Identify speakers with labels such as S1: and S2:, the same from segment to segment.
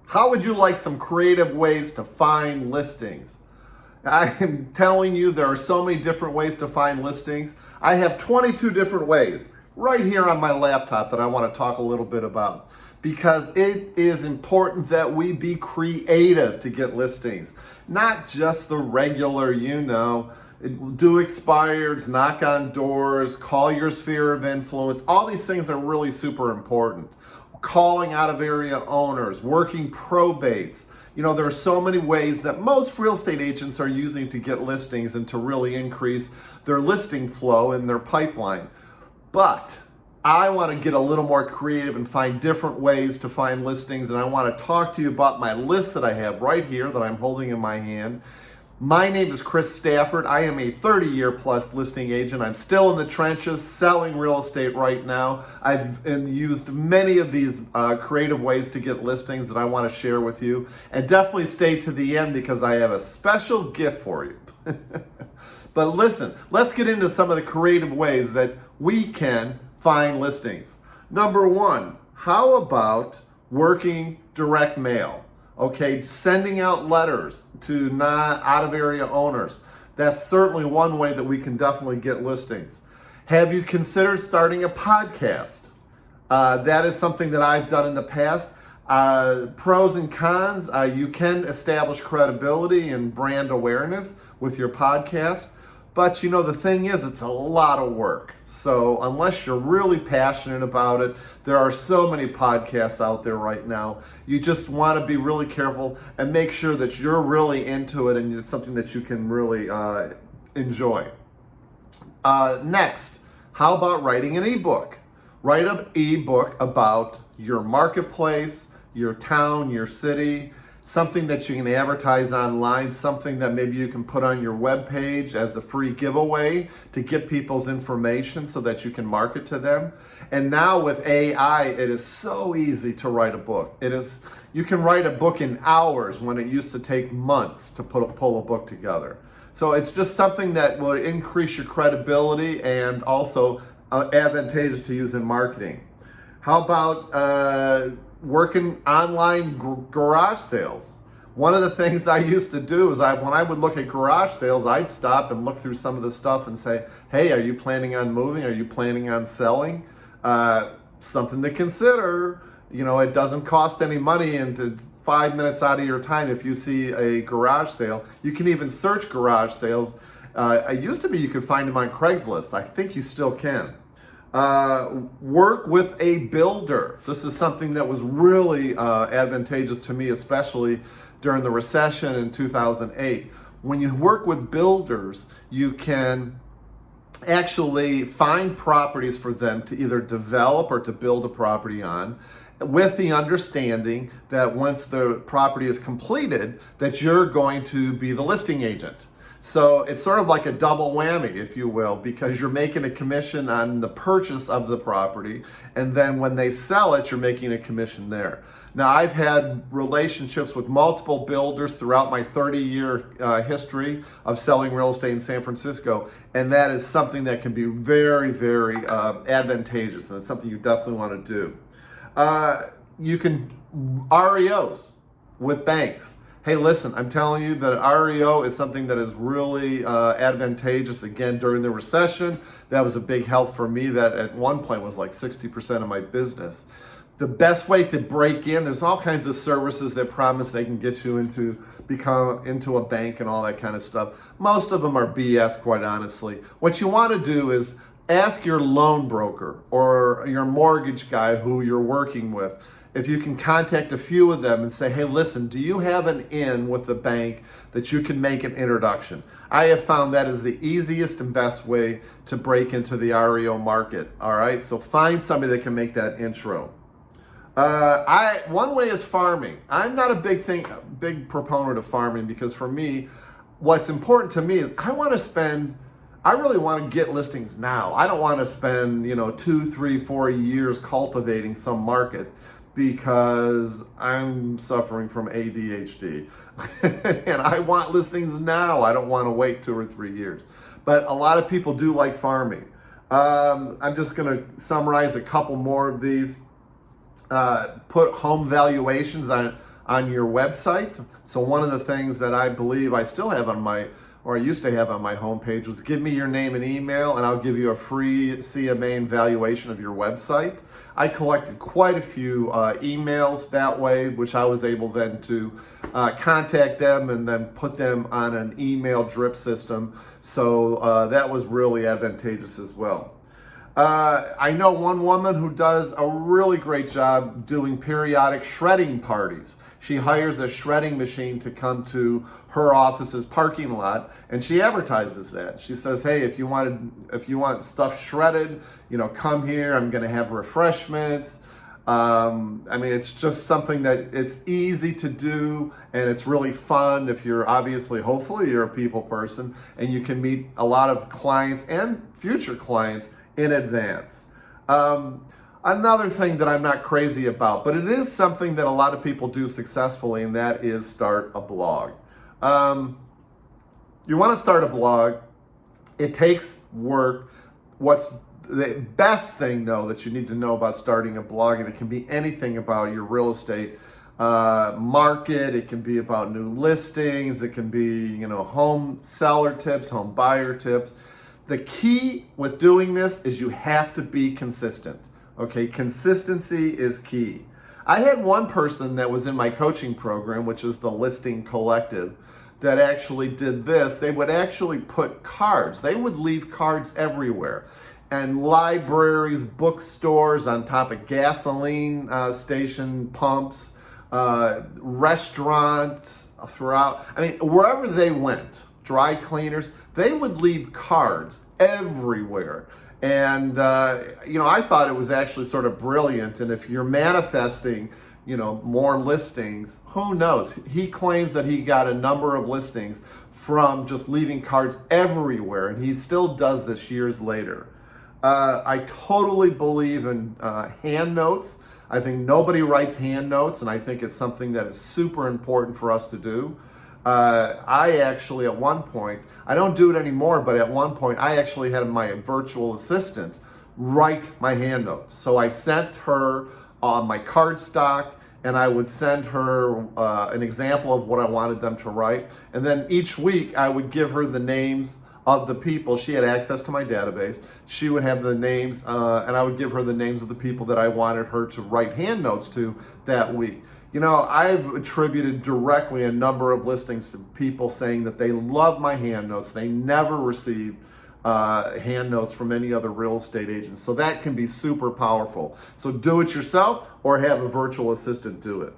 S1: How would you like some creative ways to find listings? I am telling you, there are so many different ways to find listings. I have 22 different ways right here on my laptop that I want to talk a little bit about, because it is important that we be creative to get listings, not just the regular, do expireds, knock on doors, call your sphere of influence. All these things are really super important. Calling out of area owners, working probates. There are so many ways that most real estate agents are using to get listings and to really increase their listing flow in their pipeline. But I want to get a little more creative and find different ways to find listings. And I want to talk to you about my list that I have right here that I'm holding in my hand. My name is Chris Stafford. I am a 30-year plus listing agent. I'm still in the trenches selling real estate right now. I've used many of these creative ways to get listings that I want to share with you. And definitely stay to the end because I have a special gift for you. But listen, let's get into some of the creative ways that we can find listings. Number one, how about working direct mail? Okay, sending out letters to not out of area owners. That's certainly one way that we can definitely get listings. Have you considered starting a podcast? That is something that I've done in the past. Pros and cons, you can establish credibility and brand awareness with your podcast. But the thing is, it's a lot of work. So unless you're really passionate about it, there are so many podcasts out there right now. You just want to be really careful and make sure that you're really into it and it's something that you can really enjoy. Next, how about writing an ebook? Write an ebook about your marketplace, your town, your city, something that you can advertise online, something that maybe you can put on your webpage as a free giveaway to get people's information so that you can market to them. And now with AI, it is so easy to write a book. You can write a book in hours when it used to take months to pull a book together. So it's just something that will increase your credibility and also advantageous to use in marketing. How about working online garage sales? One of the things I used to do is when I would look at garage sales, I'd stop and look through some of the stuff and say, hey, are you planning on moving? Are you planning on selling? Something to consider. It doesn't cost any money, and it's 5 minutes out of your time if you see a garage sale. You can even search garage sales. It used to be you could find them on Craigslist. I think you still can. Work with a builder. This is something that was really advantageous to me, especially during the recession in 2008. When you work with builders, you can actually find properties for them to either develop or to build a property on, with the understanding that once the property is completed, that you're going to be the listing agent. So it's sort of like a double whammy, if you will, because you're making a commission on the purchase of the property, and then when they sell it, you're making a commission there. Now, I've had relationships with multiple builders throughout my 30-year history of selling real estate in San Francisco, and that is something that can be very, very advantageous, and it's something you definitely want to do. You can REOs with banks. Hey, listen, I'm telling you that REO is something that is really advantageous. Again, during the recession, that was a big help for me. That at one point was like 60% of my business. The best way to break in, there's all kinds of services that promise they can get you into a bank and all that kind of stuff. Most of them are BS, quite honestly. What you want to do is ask your loan broker or your mortgage guy who you're working with, if you can contact a few of them and say, hey, listen, do you have an in with the bank that you can make an introduction? I have found that is the easiest and best way to break into the REO market, all right? So find somebody that can make that intro. One way is farming. I'm not a big proponent of farming, because for me, what's important to me is I really want to get listings now. I don't want to spend 2, 3, 4 years cultivating some market, because I'm suffering from ADHD and I want listings now. I don't want to wait 2 or 3 years. But a lot of people do like farming. I'm just going to summarize a couple more of these. Put home valuations on your website. So one of the things that I believe I still have on my, or I used to have on my homepage, was give me your name and email and I'll give you a free CMA evaluation of your website. I collected quite a few emails that way, which I was able then to contact them and then put them on an email drip system. So that was really advantageous as well. I know one woman who does a really great job doing periodic shredding parties. She hires a shredding machine to come to her office's parking lot, and she advertises that. She says, "Hey, if you want stuff shredded, come here. I'm going to have refreshments." I mean, it's just something that it's easy to do, and it's really fun if you're hopefully you're a people person, and you can meet a lot of clients and future clients in advance. Another thing that I'm not crazy about, but it is something that a lot of people do successfully, and that is start a blog. You want to start a blog. It takes work. What's the best thing, though, that you need to know about starting a blog, and it can be anything about your real estate market. It can be about new listings. It can be, home seller tips, home buyer tips. The key with doing this is you have to be consistent. Okay, consistency is key. I had one person that was in my coaching program, which is the Listing Collective, that actually did this. They would actually put cards. They would leave cards everywhere. And libraries, bookstores, on top of gasoline station pumps, restaurants throughout. I mean, wherever they went, dry cleaners, they would leave cards everywhere. And, I thought it was actually sort of brilliant. And if you're manifesting, more listings, who knows? He claims that he got a number of listings from just leaving cards everywhere. And he still does this years later. I totally believe in hand notes. I think nobody writes hand notes. And I think it's something that is super important for us to do. I actually, at one point, I don't do it anymore, but at one point, I actually had my virtual assistant write my hand notes. So I sent her my card stock, and I would send her an example of what I wanted them to write. And then each week, I would give her the names of the people. She had access to my database. She would have the names, and I would give her the names of the people that I wanted her to write hand notes to that week. I've attributed directly a number of listings to people saying that they love my hand notes. They never received hand notes from any other real estate agents. So that can be super powerful. So do it yourself or have a virtual assistant do it.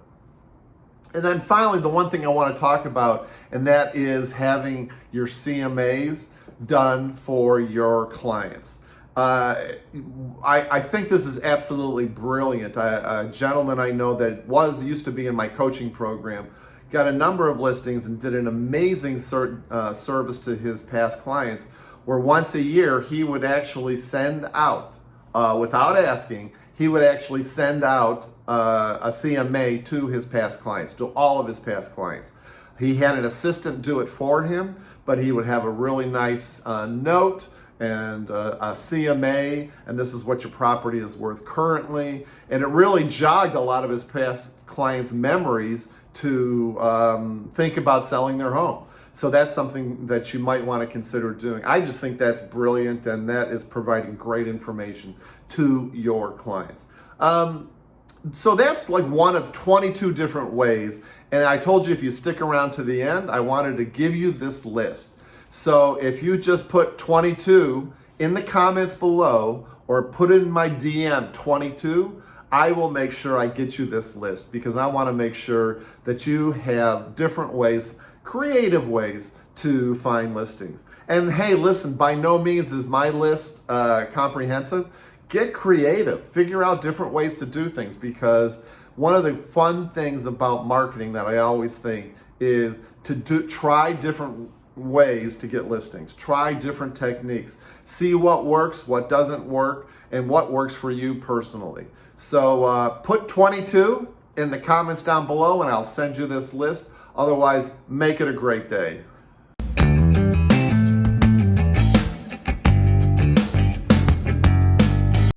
S1: And then finally, the one thing I want to talk about, and that is having your CMAs done for your clients. I think this is absolutely brilliant. A gentleman I know that used to be in my coaching program got a number of listings and did an amazing service to his past clients, where once a year he would actually send out, without asking, he would actually send out a CMA to his past clients, to all of his past clients. He had an assistant do it for him, but he would have a really nice note and a CMA, and this is what your property is worth currently. And it really jogged a lot of his past clients' memories to think about selling their home. So that's something that you might want to consider doing. I just think that's brilliant, and that is providing great information to your clients. So that's like one of 22 different ways. And I told you, if you stick around to the end, I wanted to give you this list. So if you just put 22 in the comments below, or put in my DM 22, I will make sure I get you this list, because I want to make sure that you have different ways, creative ways to find listings. And hey, listen, by no means is my list comprehensive. Get creative, figure out different ways to do things, because one of the fun things about marketing that I always think is to try different ways to get listings. Try different techniques. See what works, what doesn't work, and what works for you personally. So put 22 in the comments down below, and I'll send you this list. Otherwise, make it a great day.